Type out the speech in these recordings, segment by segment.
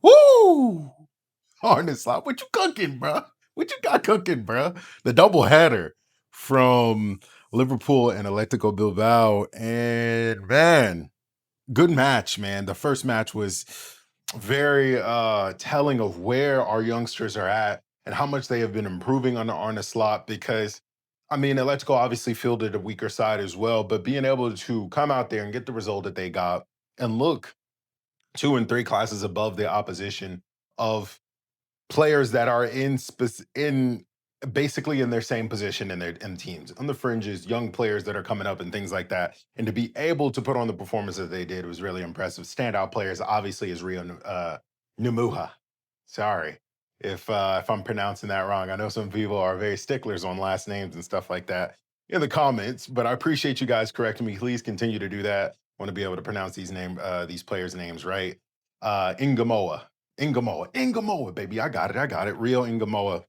Woo! Arne Slot, what you cooking, bro? What you got cooking, bro? The double header from Liverpool and Atletico Bilbao, and man, good match, man. The first match was very telling of where our youngsters are at and how much they have been improving under Arne Slot because I mean Atletico obviously fielded a weaker side as well, but being able to come out there and get the result that they got and look two and three classes above the opposition of players that are in basically in their same position in their in teams on the fringes, young players that are coming up and things like that, and to be able to put on the performance that they did was really impressive. Standout players obviously is Rio Ngumuha. Sorry if I'm pronouncing that wrong. I know some people are very sticklers on last names and stuff like that in the comments, but I appreciate you guys correcting me. Please continue to do that. Want to be able to pronounce these players' names right. Ingamoa, baby. I got it. Rio Ingamoa.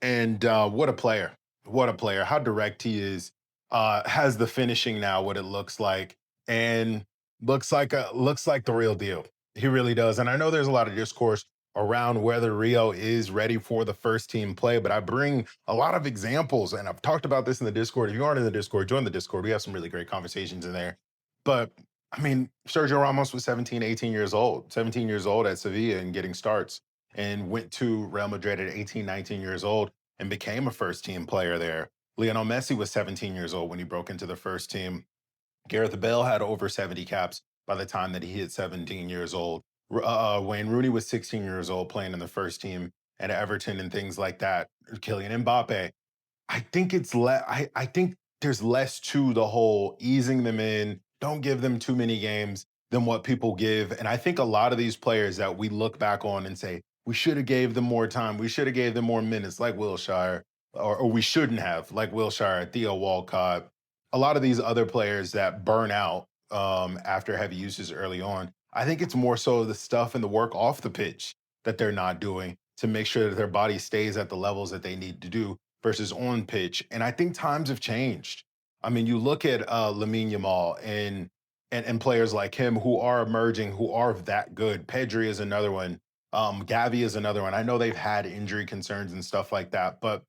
And what a player. What a player. How direct he is. Has the finishing now, what it looks like. And looks like the real deal. He really does. And I know there's a lot of discourse around whether Rio is ready for the first team play, but I bring a lot of examples, and I've talked about this in the Discord. If you aren't in the Discord, join the Discord. We have some really great conversations in there. But I mean, Sergio Ramos was 17, 18 years old, 17 years old at Sevilla and getting starts and went to Real Madrid at 18, 19 years old and became a first team player there. Lionel Messi was 17 years old when he broke into the first team. Gareth Bale had over 70 caps by the time that he hit 17 years old. Wayne Rooney was 16 years old playing in the first team at Everton and things like that. Kylian Mbappe. I think there's less to the whole easing them in, don't give them too many games than what people give. And I think a lot of these players that we look back on and say, we should have gave them more time, we should have gave them more minutes, like Wilshire, or we shouldn't have, like Wilshire, Theo Walcott, a lot of these other players that burn out after heavy uses early on. I think it's more so the stuff and the work off the pitch that they're not doing to make sure that their body stays at the levels that they need to do versus on pitch. And I think times have changed. I mean, you look at Lamine Yamal and players like him who are emerging, who are that good. Pedri is another one. Gavi is another one. I know they've had injury concerns and stuff like that, but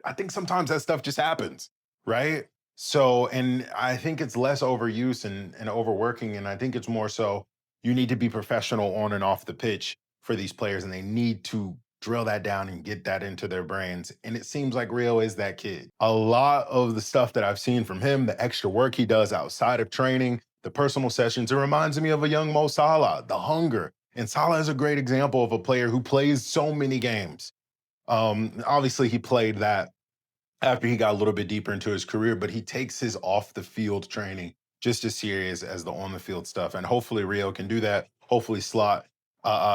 I think sometimes that stuff just happens, right? So, and I think it's less overuse and overworking. And I think it's more so you need to be professional on and off the pitch for these players, and they need to drill that down and get that into their brains. And it seems like Rio is that kid. A lot of the stuff that I've seen from him, the extra work he does outside of training, the personal sessions, it reminds me of a young Mo Salah, the hunger. And Salah is a great example of a player who plays so many games. Obviously, he played that after he got a little bit deeper into his career, but he takes his off the field training just as serious as the on the field stuff. And hopefully Rio can do that. Hopefully Slot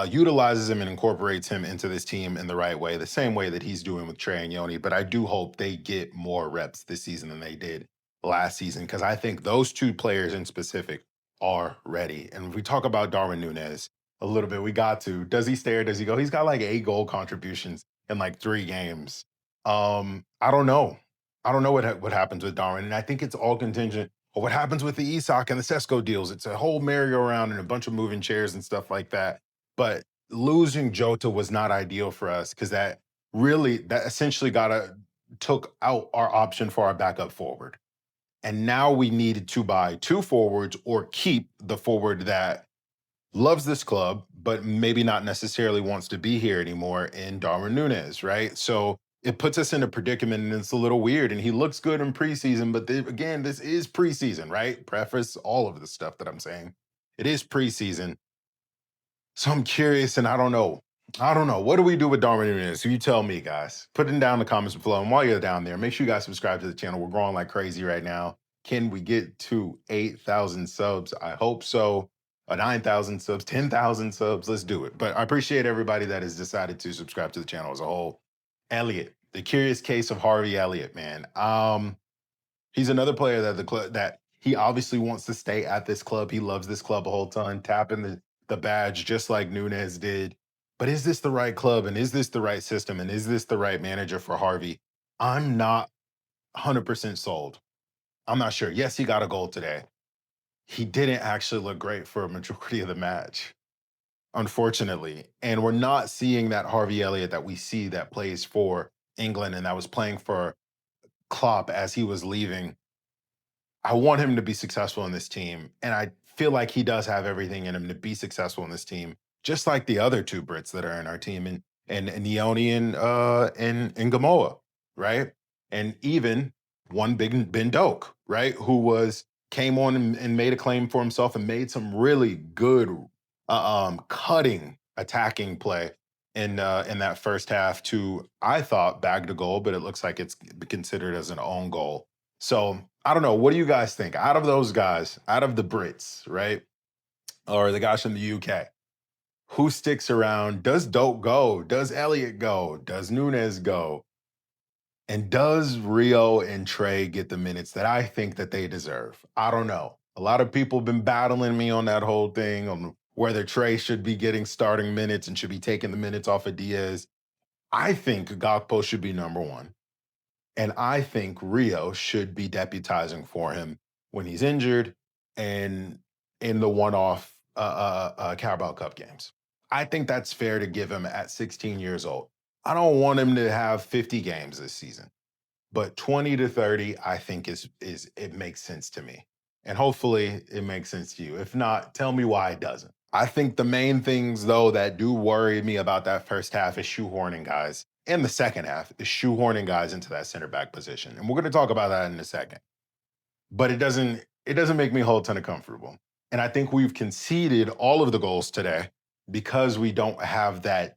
utilizes him and incorporates him into this team in the right way, the same way that he's doing with Trey Nyoni. But I do hope they get more reps this season than they did last season, because I think those two players in specific are ready. And if we talk about Darwin Nunez a little bit, we got to. Does he stay or does he go? He's got like 8 goal contributions in like 3 games. I don't know. I don't know what happens with Darwin, and I think it's all contingent on what happens with the Isak and the Sesko deals. It's a whole merry-go-round and a bunch of moving chairs and stuff like that. But losing Jota was not ideal for us because that essentially took out our option for our backup forward. And now we needed to buy 2 forwards or keep the forward that loves this club, but maybe not necessarily wants to be here anymore in Darwin Nunez, right? So it puts us in a predicament and it's a little weird. And he looks good in preseason, but again, this is preseason, right? Preface all of the stuff that I'm saying. It is preseason. So I'm curious and I don't know. I don't know. What do we do with Darwin Nunez? So you tell me, guys. Put it down in the comments below. And while you're down there, make sure you guys subscribe to the channel. We're growing like crazy right now. Can we get to 8,000 subs? I hope so. 9,000 subs, 10,000 subs. Let's do it. But I appreciate everybody that has decided to subscribe to the channel as a whole. Elliot, the curious case of Harvey Elliott, man. He's another player that the club that he obviously wants to stay at this club. He loves this club a whole ton, tapping the badge just like Nunez did. But is this the right club and is this the right system and is this the right manager for Harvey? I'm not 100% sold. I'm not sure. Yes, he got a goal today. He didn't actually look great for a majority of the match. unfortunately. And we're not seeing that Harvey Elliott that we see that plays for England and that was playing for Klopp as he was leaving. I want him to be successful in this team, and I feel like he does have everything in him to be successful in this team, just like the other two Brits that are in our team, and Nyoni and Gamoa, right? And even one big Ben Doak, right? Who was came on and made a claim for himself and made some really good, cutting attacking play in that first half to I thought bagged a goal, but it looks like it's considered as an own goal. So I don't know. What do you guys think? Out of those guys, out of the Brits, right? Or the guys from the UK, who sticks around? Does Dope go? Does Elliot go? Does Nunes go? And does Rio and Trey get the minutes that I think that they deserve? I don't know. A lot of people have been battling me on that whole thing on whether Trey should be getting starting minutes and should be taking the minutes off of Diaz. I think Gakpo should be number one. And I think Rio should be deputizing for him when he's injured and in the one-off Carabao Cup games. I think that's fair to give him at 16 years old. I don't want him to have 50 games this season, but 20 to 30, I think is it makes sense to me. And hopefully it makes sense to you. If not, tell me why it doesn't. I think the main things though that do worry me about that first half is shoehorning guys. And the second half is shoehorning guys into that center back position. And we're going to talk about that in a second. But it doesn't make me a whole ton of comfortable. And I think we've conceded all of the goals today because we don't have that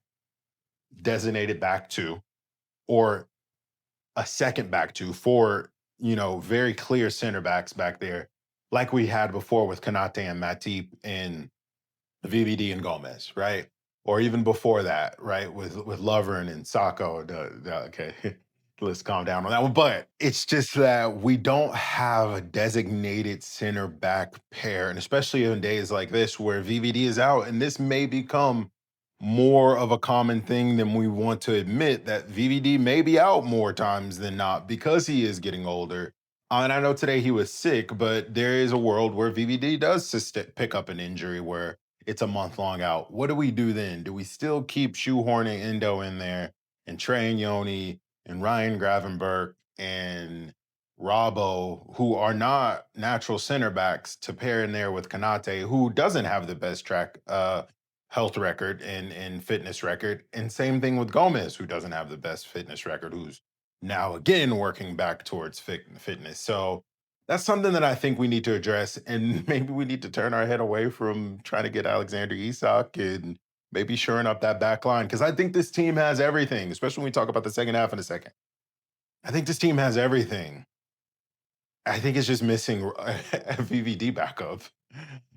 designated back two or a second back two for, very clear center backs back there, like we had before with Kanate and Matip and VVD and Gomez, right? Or even before that, right? With Lovren and Sacco. Okay, let's calm down on that one. But it's just that we don't have a designated center back pair, and especially in days like this where VVD is out, and this may become more of a common thing than we want to admit that VVD may be out more times than not because he is getting older. And I know today he was sick, but there is a world where VVD does pick up an injury where it's a month long out. What do we do then? Do we still keep shoehorning Endo in there and Trey Nyoni and Ryan Gravenberg and Robbo, who are not natural center backs, to pair in there with Kanate, who doesn't have the best track health record and fitness record. And same thing with Gomez, who doesn't have the best fitness record, who's now again working back towards fitness. So that's something that I think we need to address. And maybe we need to turn our head away from trying to get Alexander Isak and maybe shoring up that back line. Because I think this team has everything, especially when we talk about the second half in a second. I think this team has everything. I think it's just missing a VVD backup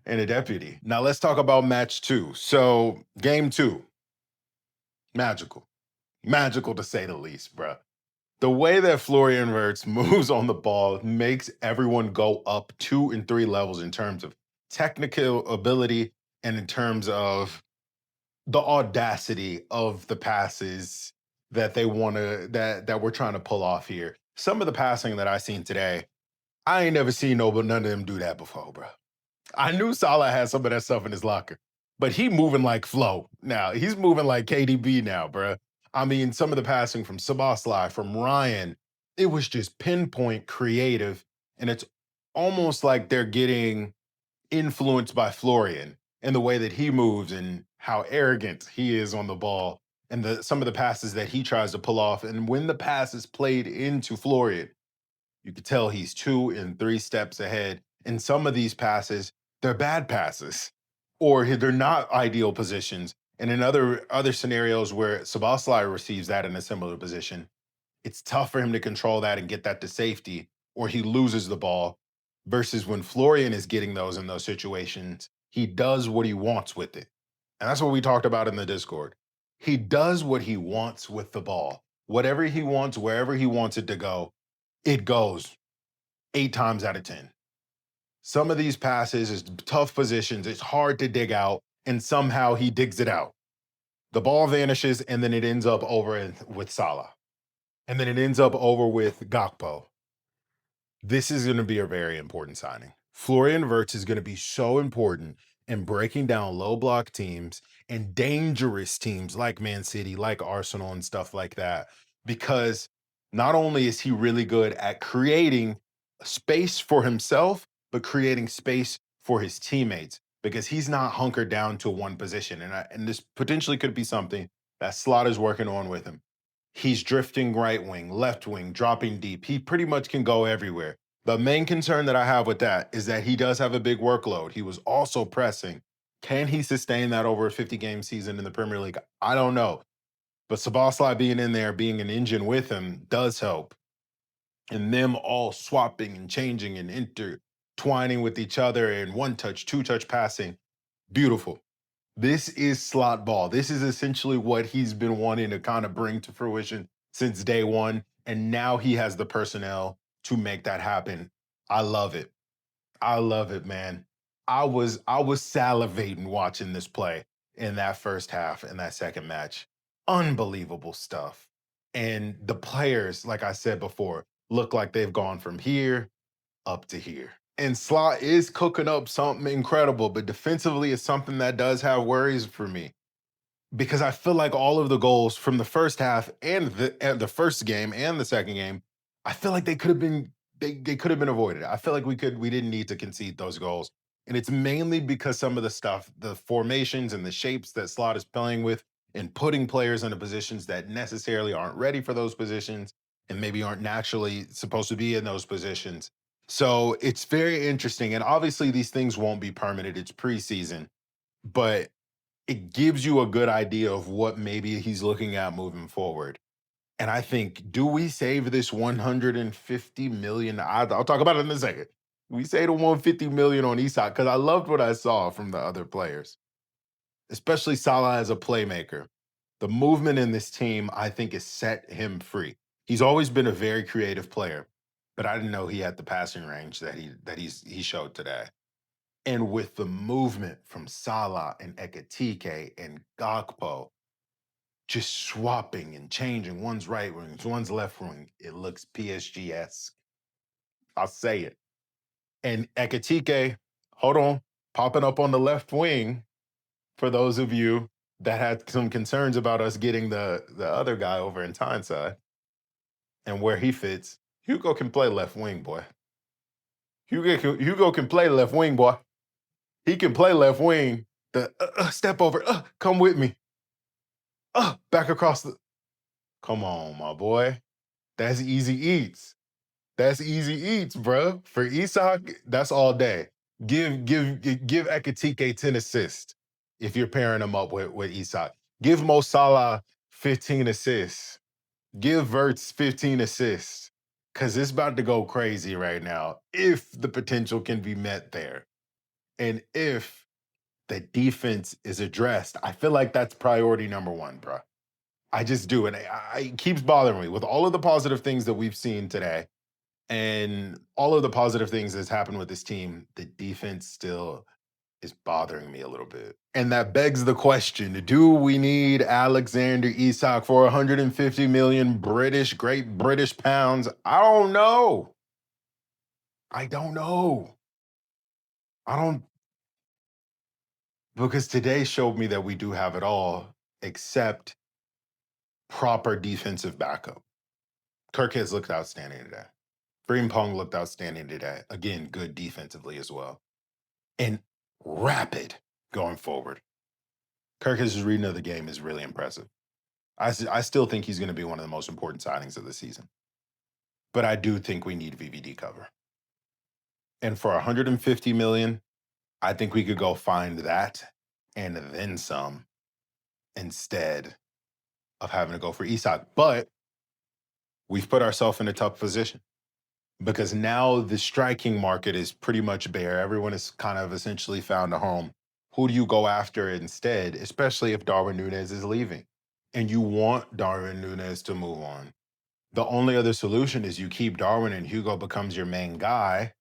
and a deputy. Now let's talk about match two. So game two, magical, magical to say the least, bruh. The way that Florian Wirtz moves on the ball makes everyone go up 2 and 3 levels in terms of technical ability and in terms of the audacity of the passes that they want to that we're trying to pull off here. Some of the passing that I seen today, I ain't never seen none of them do that before, bro. I knew Salah had some of that stuff in his locker, but he moving like Flo now. He's moving like KDB now, bruh. I mean, some of the passing from Sabasli, from Ryan, it was just pinpoint creative, and it's almost like they're getting influenced by Florian and the way that he moves and how arrogant he is on the ball and some of the passes that he tries to pull off. And when the pass is played into Florian, you could tell he's 2 and 3 steps ahead. And some of these passes, they're bad passes, or they're not ideal positions. And in other scenarios where Sabasli receives that in a similar position, it's tough for him to control that and get that to safety, or he loses the ball. Versus when Florian is getting those in those situations, he does what he wants with it. And that's what we talked about in the Discord. He does what he wants with the ball. Whatever he wants, wherever he wants it to go, it goes 8 times out of 10. Some of these passes is tough positions. It's hard to dig out, and somehow he digs it out. The ball vanishes, and then it ends up over with Salah. And then it ends up over with Gakpo. This is going to be a very important signing. Florian Wirtz is going to be so important and breaking down low block teams and dangerous teams like Man City, like Arsenal, and stuff like that. Because not only is he really good at creating space for himself, but creating space for his teammates because he's not hunkered down to one position. And this potentially could be something that Slot is working on with him. He's drifting right wing, left wing, dropping deep. He pretty much can go everywhere. The main concern that I have with that is that he does have a big workload. He was also pressing. Can he sustain that over a 50 game season in the Premier League? I don't know. But Sabasla being in there, being an engine with him, does help. And them all swapping and changing and intertwining with each other and one touch, two touch passing. Beautiful. This is slot ball. This is essentially what he's been wanting to kind of bring to fruition since day one. And now he has the personnel to make that happen. I love it. I love it, man. I was salivating watching this play in that first half in that second match. Unbelievable stuff. And the players, like I said before, look like they've gone from here up to here. And Slot is cooking up something incredible, but defensively is something that does have worries for me because I feel like all of the goals from the first half and the first game and the second game, I feel like they could have been avoided. I feel like we didn't need to concede those goals. And it's mainly because some of the stuff, the formations and the shapes that Slot is playing with and putting players into positions that necessarily aren't ready for those positions and maybe aren't naturally supposed to be in those positions. So it's very interesting. And obviously these things won't be permanent. It's preseason, but it gives you a good idea of what maybe he's looking at moving forward. And I think, do we save this 150 million? I'll talk about it in a second. We say the 150 million on Isak because I loved what I saw from the other players, especially Salah as a playmaker. The movement in this team, I think, has set him free. He's always been a very creative player, but I didn't know he had the passing range he showed today. And with the movement from Salah and Ekitike and Gakpo, just swapping and changing one's right wing, one's left wing, it looks PSG-esque. I'll say it. And Ekitike, hold on, popping up on the left wing for those of you that had some concerns about us getting the other guy over in Tyneside and where he fits. Hugo can play left wing, boy. Hugo can play left wing, boy. He can play left wing. The step over, come with me. Back across the. Come on, my boy. That's easy eats. That's easy eats, bro. For Isak, that's all day. Give Ekitike 10 assists if you're pairing him up with Isak. Give Mo Salah 15 assists. Give Wirtz 15 assists. Cause it's about to go crazy right now. If the potential can be met there. And if the defense is addressed, I feel like that's priority number one, bro. I just do. And it keeps bothering me with all of the positive things that we've seen today and all of the positive things that's happened with this team. The defense still is bothering me a little bit. And that begs the question, do we need Alexander Isak for 150 million Great British pounds? I don't know. I don't know. I don't, because today showed me that we do have it all except proper defensive backup. Kirk has looked outstanding today. Frimpong looked outstanding today. Again, good defensively as well. And rapid going forward. Kirk's reading of the game is really impressive. I still think he's going to be one of the most important signings of the season. But I do think we need VVD cover. And for 150 million, I think we could go find that and then some instead of having to go for Isak. But we've put ourselves in a tough position because now the striking market is pretty much bare. Everyone has kind of essentially found a home. Who do you go after instead, especially if Darwin Núñez is leaving and you want Darwin Núñez to move on? The only other solution is you keep Darwin and Hugo becomes your main guy.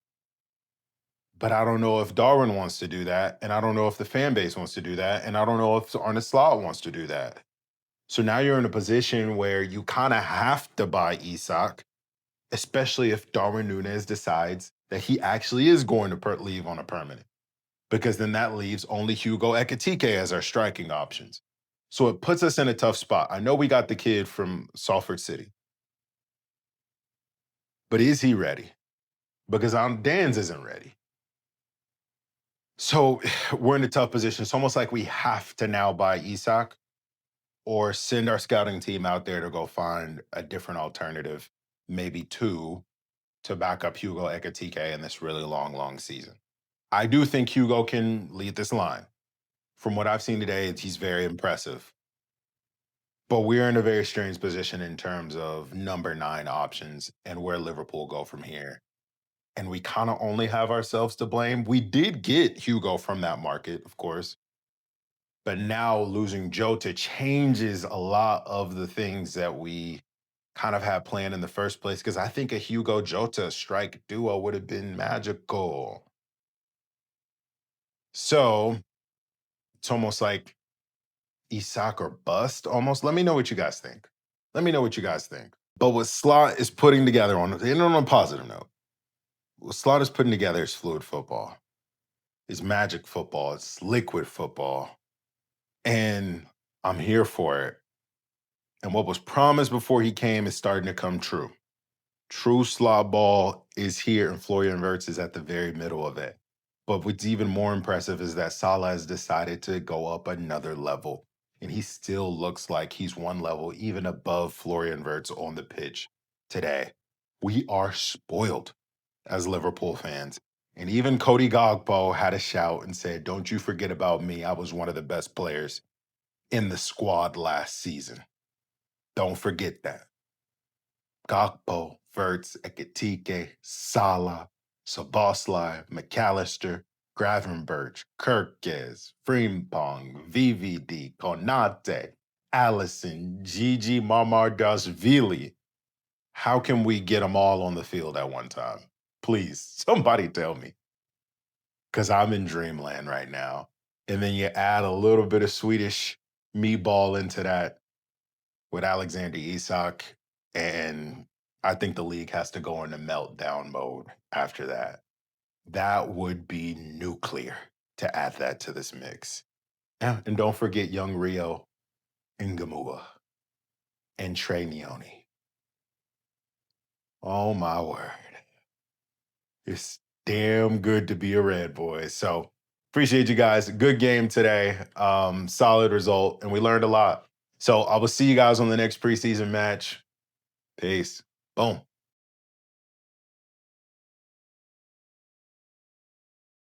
But I don't know if Darwin wants to do that. And I don't know if the fan base wants to do that. And I don't know if Arne Slot wants to do that. So now you're in a position where you kind of have to buy Isak, especially if Darwin Núñez decides that he actually is going to leave on a permanent. because then that leaves only Hugo Ekitike as our striking options. So it puts us in a tough spot. I know we got the kid from Salford City, but is he ready? Because Dan's isn't ready. So we're in a tough position. It's almost like we have to now buy Isak or send our scouting team out there to go find a different alternative, maybe two, to back up Hugo Ekitike in this really long, long season. I do think Hugo can lead this line. From what I've seen today, he's very impressive. But we're in a very strange position in terms of number 9 options and where Liverpool go from here. And we kind of only have ourselves to blame. We did get Hugo from that market, of course, but now losing Jota changes a lot of the things that we kind of had planned in the first place. Because I think a Hugo Jota strike duo would have been magical. So it's almost like Isak or bust almost. Let me know what you guys think. Let me know what you guys think. But what Slot is putting together on a positive note, what Slot is putting together is fluid football. It's magic football. It's liquid football. And I'm here for it. And what was promised before he came is starting to come true. True Slot ball is here, and Florian Wirtz is at the very middle of it. But what's even more impressive is that Salah has decided to go up another level. And he still looks like he's one level even above Florian Wirtz on the pitch today. We are spoiled as Liverpool fans. And even Cody Gogbo had a shout and said, "Don't you forget about me. I was one of the best players in the squad last season. Don't forget that." Gakpo, Wirtz, Ekitike, Salah, Soboslai, McAllister, Gravenberch, Kirkes, Frimpong, VVD, Konate, Allison, Gigi Mamardashvili. How can we get them all on the field at one time? Please, somebody tell me. Because I'm in dreamland right now. And then you add a little bit of Swedish meatball into that with Alexander Isak, and I think the league has to go into meltdown mode after that. That would be nuclear to add that to this mix. Yeah, and don't forget young Rio Ngumuha and Trey Nyoni. Oh my word. It's damn good to be a Red boy. So appreciate you guys. Good game today. Solid result, and we learned a lot. So I will see you guys on the next preseason match. Peace. Boom.